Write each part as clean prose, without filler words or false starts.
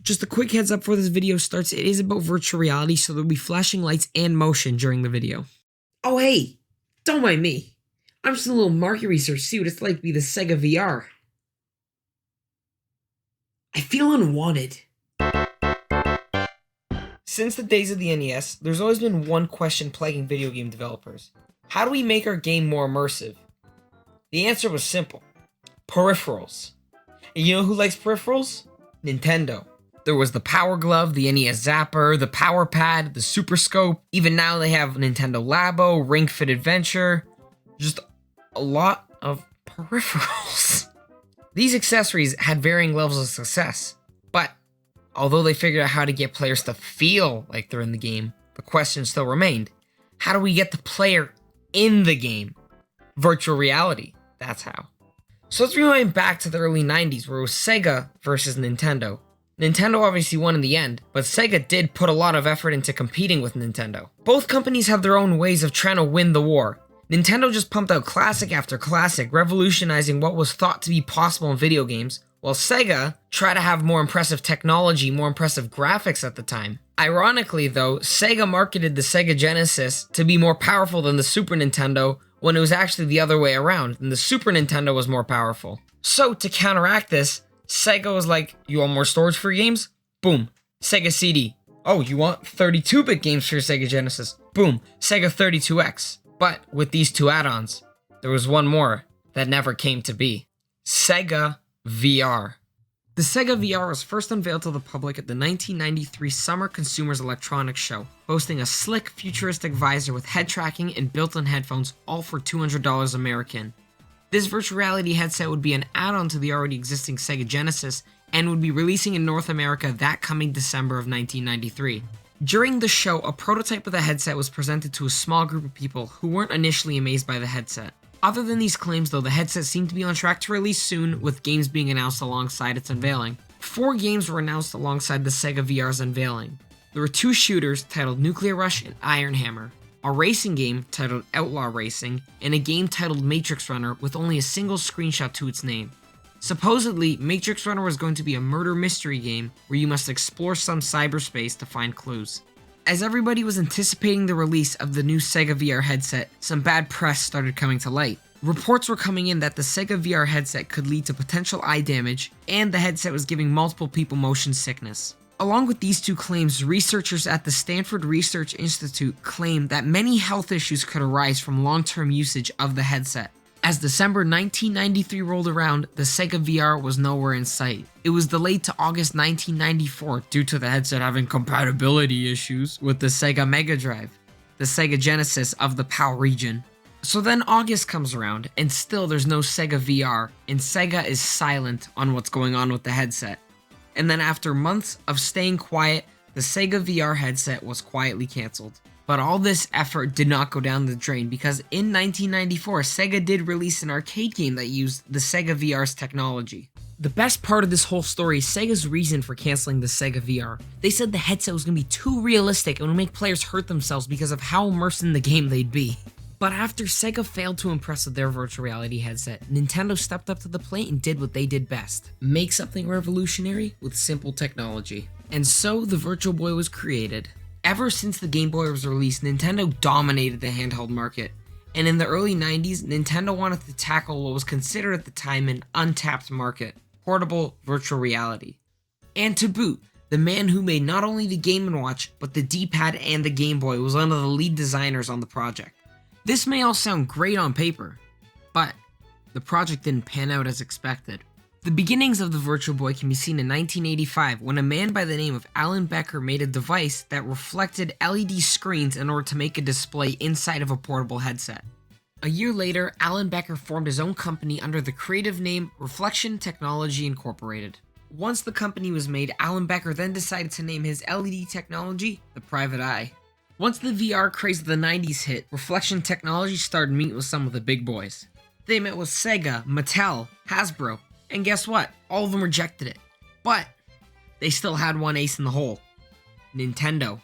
Just a quick heads up before this video starts, it is about virtual reality, so there'll be flashing lights and motion during the video. Oh hey, don't mind me. I'm just a little market research to see what it's like to be the Sega VR. I feel unwanted. Since the days of the NES, there's always been one question plaguing video game developers. How do we make our game more immersive? The answer was simple. Peripherals. And you know who likes peripherals? Nintendo. There was the Power Glove, the NES Zapper, the Power Pad, the Super Scope. Even now they have Nintendo Labo, Ring Fit Adventure. Just a lot of peripherals. These accessories had varying levels of success, but although they figured out how to get players to feel like they're in the game, the question still remained. How do we get the player in the game? Virtual reality, that's how. So let's rewind back to the early 90s where it was Sega versus Nintendo. Nintendo obviously won in the end, but Sega did put a lot of effort into competing with Nintendo. Both companies have their own ways of trying to win the war. Nintendo just pumped out classic after classic, revolutionizing what was thought to be possible in video games, while Sega tried to have more impressive technology, more impressive graphics at the time. Ironically though, Sega marketed the Sega Genesis to be more powerful than the Super Nintendo when it was actually the other way around, and the Super Nintendo was more powerful. So to counteract this, Sega was like, you want more storage for your games? Boom. Sega CD. Oh, you want 32-bit games for your Sega Genesis? Boom. Sega 32X. But with these two add-ons, there was one more that never came to be. Sega VR. The Sega VR was first unveiled to the public at the 1993 Summer Consumers Electronics Show, boasting a slick, futuristic visor with head tracking and built-in headphones, all for $200 American. This virtual reality headset would be an add-on to the already existing Sega Genesis and would be releasing in North America that coming December of 1993. During the show, a prototype of the headset was presented to a small group of people who weren't initially amazed by the headset. Other than these claims though, the headset seemed to be on track to release soon, with games being announced alongside its unveiling. 4 games were announced alongside the Sega VR's unveiling. There were 2 shooters titled Nuclear Rush and Iron Hammer, a racing game titled Outlaw Racing, and a game titled Matrix Runner with only a single screenshot to its name. Supposedly, Matrix Runner was going to be a murder mystery game where you must explore some cyberspace to find clues. As everybody was anticipating the release of the new Sega VR headset, some bad press started coming to light. Reports were coming in that the Sega VR headset could lead to potential eye damage, and the headset was giving multiple people motion sickness. Along with these 2 claims, researchers at the Stanford Research Institute claimed that many health issues could arise from long-term usage of the headset. As December 1993 rolled around, the Sega VR was nowhere in sight. It was delayed to August 1994 due to the headset having compatibility issues with the Sega Mega Drive, the Sega Genesis of the PAL region. So then August comes around, and still there's no Sega VR, and Sega is silent on what's going on with the headset. And then after months of staying quiet, the Sega VR headset was quietly cancelled. But all this effort did not go down the drain because in 1994, Sega did release an arcade game that used the Sega VR's technology. The best part of this whole story is Sega's reason for cancelling the Sega VR. They said the headset was going to be too realistic and would make players hurt themselves because of how immersed in the game they'd be. But after Sega failed to impress with their virtual reality headset, Nintendo stepped up to the plate and did what they did best. Make something revolutionary with simple technology. And so the Virtual Boy was created. Ever since the Game Boy was released, Nintendo dominated the handheld market. And in the early 90s, Nintendo wanted to tackle what was considered at the time an untapped market: portable virtual reality. And to boot, the man who made not only the Game & Watch, but the D-pad and the Game Boy was one of the lead designers on the project. This may all sound great on paper, but the project didn't pan out as expected. The beginnings of the Virtual Boy can be seen in 1985 when a man by the name of Alan Becker made a device that reflected LED screens in order to make a display inside of a portable headset. A year later, Alan Becker formed his own company under the creative name Reflection Technology Incorporated. Once the company was made, Alan Becker then decided to name his LED technology the Private Eye. Once the VR craze of the 90s hit, Reflection Technology started meeting with some of the big boys. They met with Sega, Mattel, Hasbro, and guess what? All of them rejected it. But they still had one ace in the hole: Nintendo.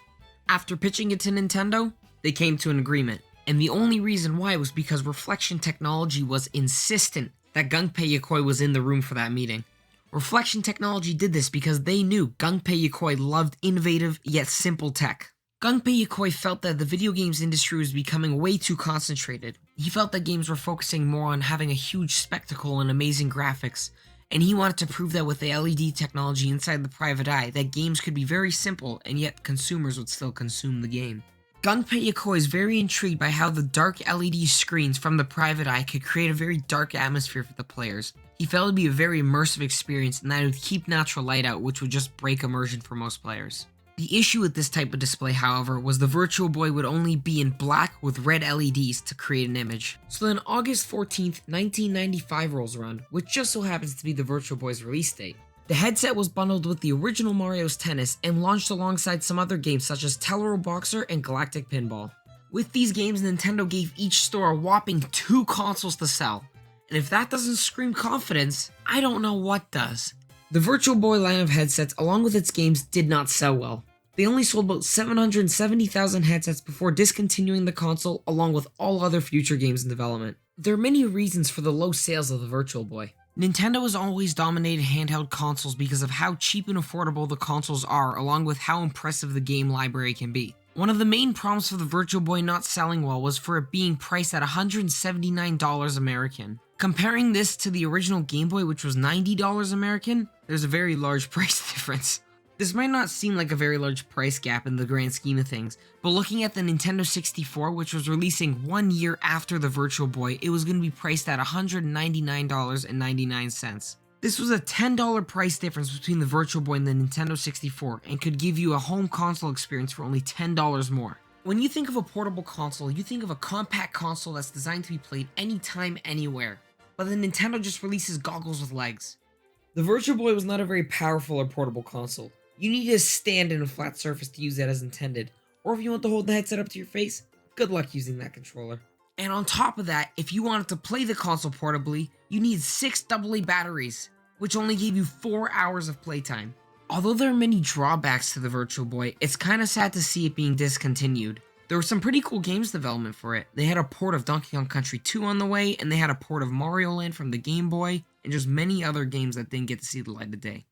After pitching it to Nintendo, they came to an agreement. And the only reason why was because Reflection Technology was insistent that Gunpei Yokoi was in the room for that meeting. Reflection Technology did this because they knew Gunpei Yokoi loved innovative yet simple tech. Gunpei Yokoi felt that the video games industry was becoming way too concentrated. He felt that games were focusing more on having a huge spectacle and amazing graphics, and he wanted to prove that with the LED technology inside the private eye, that games could be very simple and yet consumers would still consume the game. Gunpei Yokoi is very intrigued by how the dark LED screens from the private eye could create a very dark atmosphere for the players. He felt it would be a very immersive experience and that it would keep natural light out, which would just break immersion for most players. The issue with this type of display, however, was the Virtual Boy would only be in black with red LEDs to create an image. So then August 14th, 1995 rolls around, which just so happens to be the Virtual Boy's release date. The headset was bundled with the original Mario's Tennis and launched alongside some other games such as Tellero Boxer and Galactic Pinball. With these games, Nintendo gave each store a whopping 2 consoles to sell. And if that doesn't scream confidence, I don't know what does. The Virtual Boy line of headsets, along with its games, did not sell well. They only sold about 770,000 headsets before discontinuing the console along with all other future games in development. There are many reasons for the low sales of the Virtual Boy. Nintendo has always dominated handheld consoles because of how cheap and affordable the consoles are, along with how impressive the game library can be. One of the main problems for the Virtual Boy not selling well was for it being priced at $179 American. Comparing this to the original Game Boy, which was $90 American, there's a very large price difference. This might not seem like a very large price gap in the grand scheme of things, but looking at the Nintendo 64, which was releasing 1 year after the Virtual Boy, it was going to be priced at $199.99. This was a $10 price difference between the Virtual Boy and the Nintendo 64, and could give you a home console experience for only $10 more. When you think of a portable console, you think of a compact console that's designed to be played anytime, anywhere. But the Nintendo just releases goggles with legs. The Virtual Boy was not a very powerful or portable console. You need a stand and a flat surface to use that as intended, or if you want to hold the headset up to your face, good luck using that controller. And on top of that, if you wanted to play the console portably, you need 6 AA batteries, which only gave you 4 hours of playtime. Although there are many drawbacks to the Virtual Boy, it's kinda sad to see it being discontinued. There were some pretty cool games development for it. They had a port of Donkey Kong Country 2 on the way, and they had a port of Mario Land from the Game Boy, and just many other games that didn't get to see the light of day.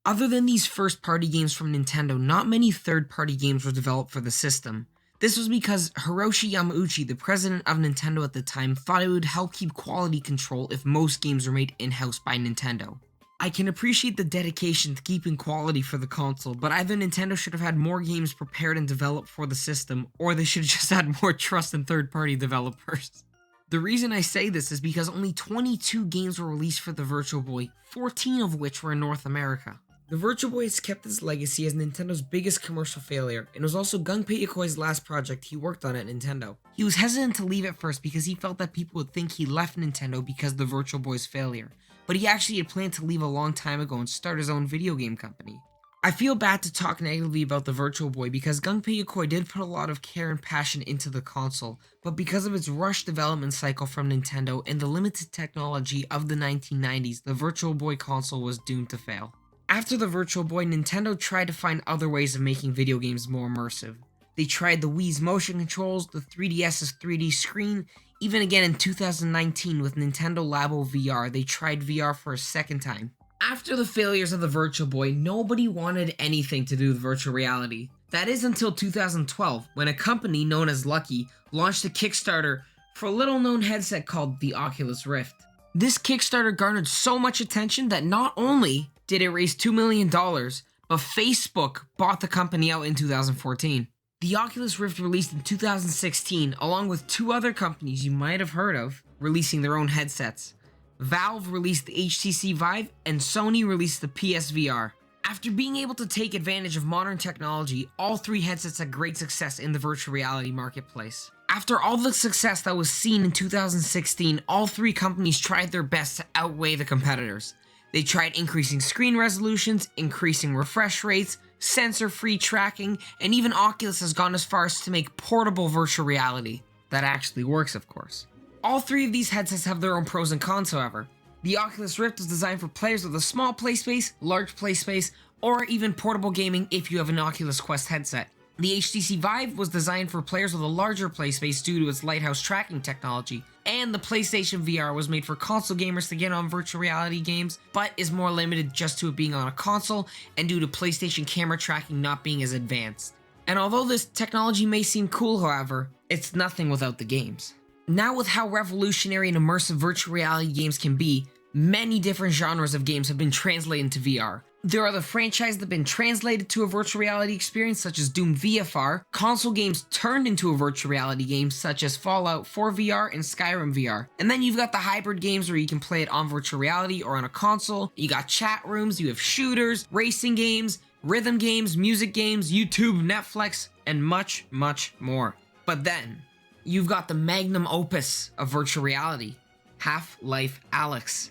Other than these first-party games from Nintendo, not many third-party games were developed for the system. This was because Hiroshi Yamauchi, the president of Nintendo at the time, thought it would help keep quality control if most games were made in-house by Nintendo. I can appreciate the dedication to keeping quality for the console, but either Nintendo should have had more games prepared and developed for the system, or they should have just had more trust in third-party developers. The reason I say this is because only 22 games were released for the Virtual Boy, 14 of which were in North America. The Virtual Boy has kept its legacy as Nintendo's biggest commercial failure, and was also Gunpei Yokoi's last project he worked on at Nintendo. He was hesitant to leave at first because he felt that people would think he left Nintendo because of the Virtual Boy's failure, but he actually had planned to leave a long time ago and start his own video game company. I feel bad to talk negatively about the Virtual Boy because Gunpei Yokoi did put a lot of care and passion into the console, but because of its rushed development cycle from Nintendo and the limited technology of the 1990s, the Virtual Boy console was doomed to fail. After the Virtual Boy, Nintendo tried to find other ways of making video games more immersive. They tried the Wii's motion controls, the 3DS's 3D screen, even again in 2019 with Nintendo Labo VR, they tried VR for a second time. After the failures of the Virtual Boy, nobody wanted anything to do with virtual reality. That is until 2012, when a company known as Lucky launched a Kickstarter for a little-known headset called the Oculus Rift. This Kickstarter garnered so much attention that not only did it raise $2 million, but Facebook bought the company out in 2014. The Oculus Rift released in 2016, along with 2 other companies you might have heard of, releasing their own headsets. Valve released the HTC Vive, and Sony released the PSVR. After being able to take advantage of modern technology, all 3 headsets had great success in the virtual reality marketplace. After all the success that was seen in 2016, all 3 companies tried their best to outweigh the competitors. They tried increasing screen resolutions, increasing refresh rates, sensor-free tracking, and even Oculus has gone as far as to make portable virtual reality. That actually works, of course. All 3 of these headsets have their own pros and cons, however. The Oculus Rift was designed for players with a small play space, large play space, or even portable gaming if you have an Oculus Quest headset. The HTC Vive was designed for players with a larger play space due to its lighthouse tracking technology, and the PlayStation VR was made for console gamers to get on virtual reality games, but is more limited just to it being on a console and due to PlayStation camera tracking not being as advanced. And although this technology may seem cool, however, it's nothing without the games. Now with how revolutionary and immersive virtual reality games can be, many different genres of games have been translated into VR. There are the franchises that have been translated to a virtual reality experience, such as Doom VFR, console games turned into a virtual reality game, such as Fallout 4 VR and Skyrim VR. And then you've got the hybrid games where you can play it on virtual reality or on a console. You got chat rooms, you have shooters, racing games, rhythm games, music games, YouTube, Netflix, and much, much more. But then, you've got the magnum opus of virtual reality, Half-Life Alyx.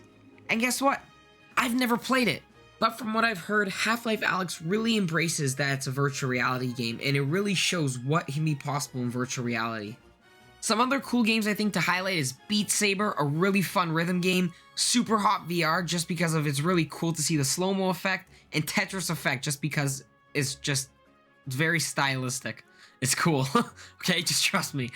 And guess what? I've never played it. But from what I've heard, Half-Life Alyx really embraces that it's a virtual reality game, and it really shows what can be possible in virtual reality. Some other cool games I think to highlight is Beat Saber, a really fun rhythm game, Super Hot VR just because of it's really cool to see the slow-mo effect, and Tetris Effect just because it's very stylistic. It's cool, okay, just trust me.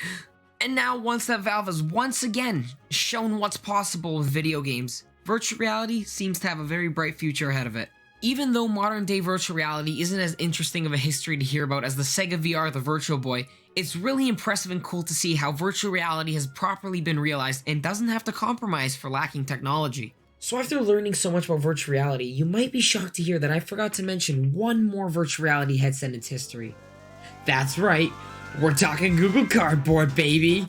And now once that Valve has once again shown what's possible with video games, virtual reality seems to have a very bright future ahead of it. Even though modern day virtual reality isn't as interesting of a history to hear about as the Sega VR, the Virtual Boy, it's really impressive and cool to see how virtual reality has properly been realized and doesn't have to compromise for lacking technology. So after learning so much about virtual reality, you might be shocked to hear that I forgot to mention one more virtual reality headset in its history. That's right, we're talking Google Cardboard, baby!